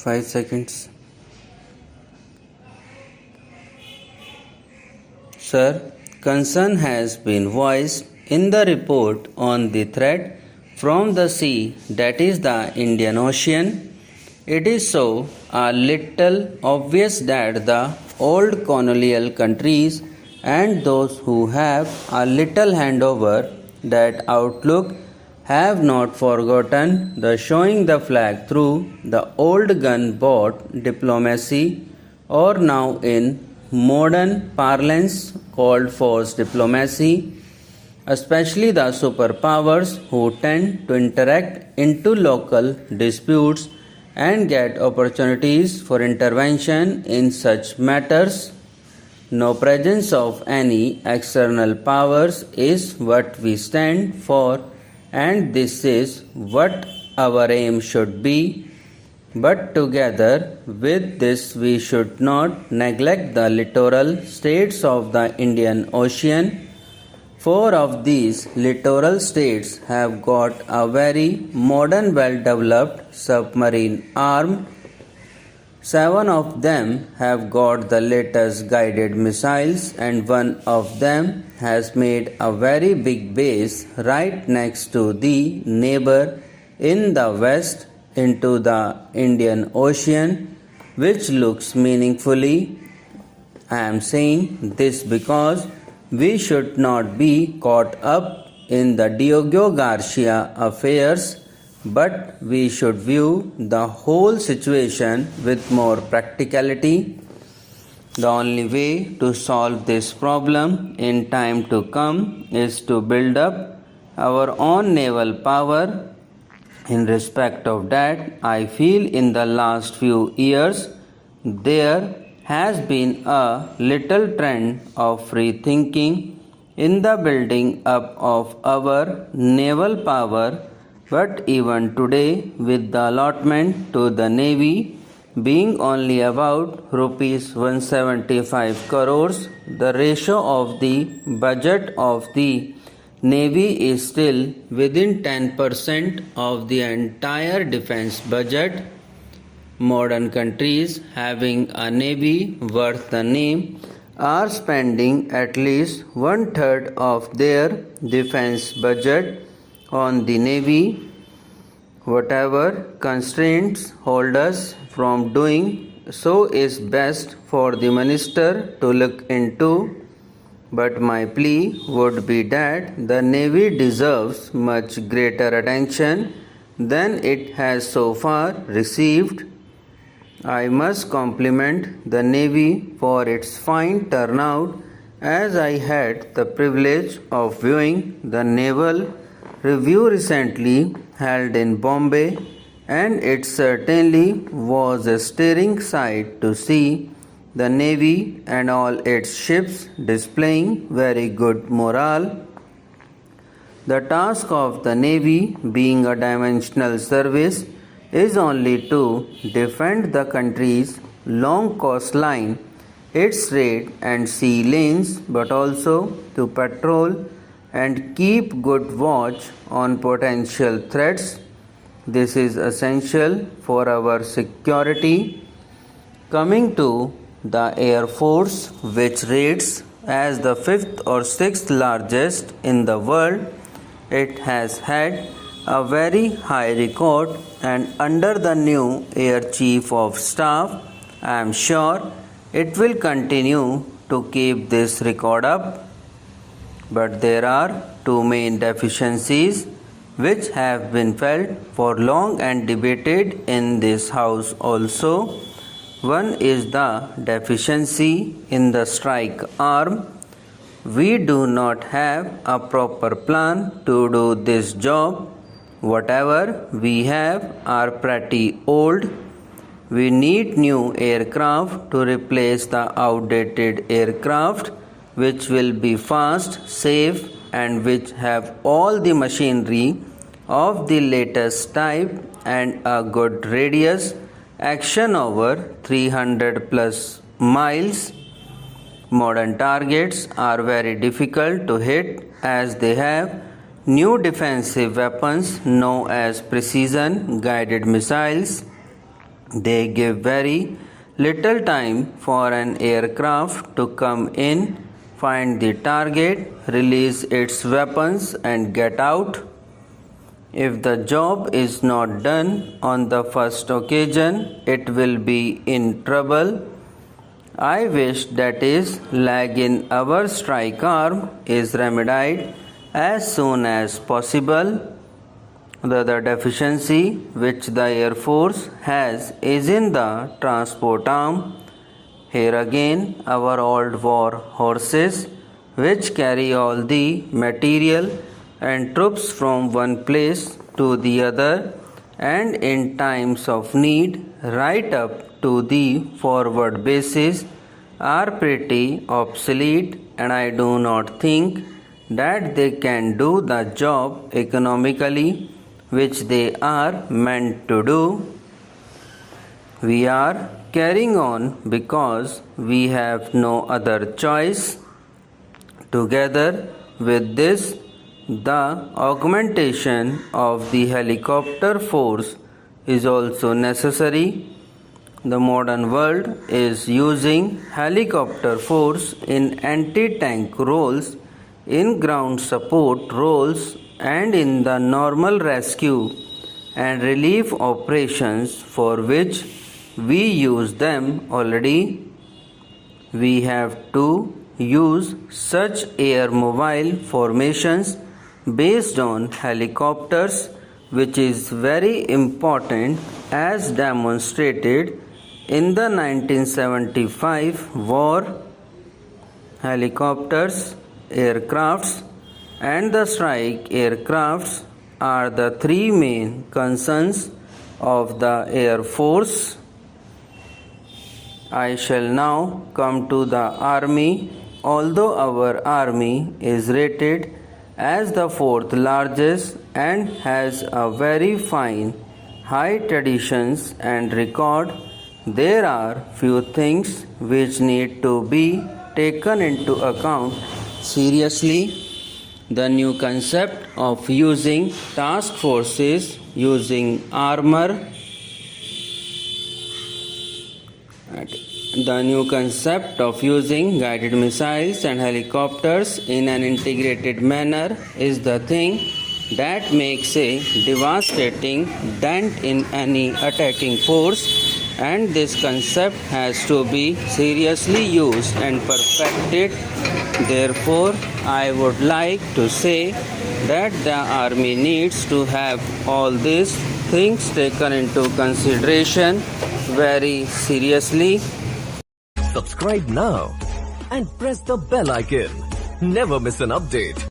5 seconds. Sir, concern has been voiced in the report on the threat from the sea, that is the Indian Ocean. It is so a little obvious that the old colonial countries and those who have a little hand over that outlook have not forgotten the showing the flag through the old gun-boat diplomacy, or now in modern parlance called force diplomacy, especially the superpowers who tend to interact into local disputes and get opportunities for intervention in such matters. No presence of any external powers is what we stand for, and this is what our aim should be. But together with this, we should not neglect the littoral states of the Indian Ocean. 4 of these littoral states have got a very modern, well-developed submarine arm. 7 of them have got the latest guided missiles, and one of them has made a very big base right next to the neighbor in the west into the Indian Ocean, which looks meaningfully. I am saying this because we should not be caught up in the Diego Garcia affairs, but we should view the whole situation with more practicality. The only way to solve this problem in time to come is to build up our own naval power. In respect of that, I feel in the last few years there has been a little trend of free thinking in the building up of our naval power, but even today, with the allotment to the Navy being only about rupees 175 crores, the ratio of the budget of the Navy is still within 10% of the entire defense budget. Modern countries having a navy worth the name are spending at least 1/3 of their defense budget on the navy. Whatever constraints hold us from doing so is best for the minister to look into. But my plea would be that the Navy deserves much greater attention than it has so far received. I must compliment the Navy for its fine turnout, as I had the privilege of viewing the Naval Review recently held in Bombay, and it certainly was a stirring sight to see the Navy and all its ships displaying very good morale. The task of the Navy, being a dimensional service, is only to defend the country's long coastline, its trade and sea lanes, but also to patrol and keep good watch on potential threats. This is essential for our security. Coming to the Air Force, which rates as the 5th or 6th largest in the world, it has had a very high record, and under the new Air Chief of Staff, I am sure it will continue to keep this record up. But there are 2 main deficiencies which have been felt for long and debated in this house also. One is the deficiency in the strike arm. We do not have a proper plan to do this job. Whatever we have are pretty old. We need new aircraft to replace the outdated aircraft, which will be fast, safe, and which have all the machinery of the latest type and a good radius action over 300 plus miles. Modern targets are very difficult to hit as they have new defensive weapons known as precision guided missiles. They give very little time for an aircraft to come in, find the target, release its weapons, and get out. If the job is not done on the first occasion, it will be in trouble. I wish that is lag in our strike arm is remedied as soon as possible. The other deficiency which the Air Force has is in the transport arm. Here again our old war horses which carry all the material and troops from one place to the other and in times of need right up to the forward bases are pretty obsolete, and I do not think that they can do the job economically which they are meant to do. We are carrying on because we have no other choice. Together with this, the augmentation of the helicopter force is also necessary. The modern world is using helicopter force in anti-tank roles, in ground support roles, and in the normal rescue and relief operations for which we use them already. We have to use such air mobile formations based on helicopters, which is very important as demonstrated in the 1975 war. Helicopters, aircrafts, and the strike aircrafts are the three main concerns of the Air Force. I shall now come to the Army. Although our Army is rated as the fourth largest and has a very fine, high traditions and record, there are few things which need to be taken into account seriously. The new concept of using task forces using armor, the new concept of using guided missiles and helicopters in an integrated manner is the thing that makes a devastating dent in any attacking force, and this concept has to be seriously used and perfected. Therefore, I would like to say that the Army needs to have all these things taken into consideration very seriously. Subscribe now and press the bell icon. Never miss an update.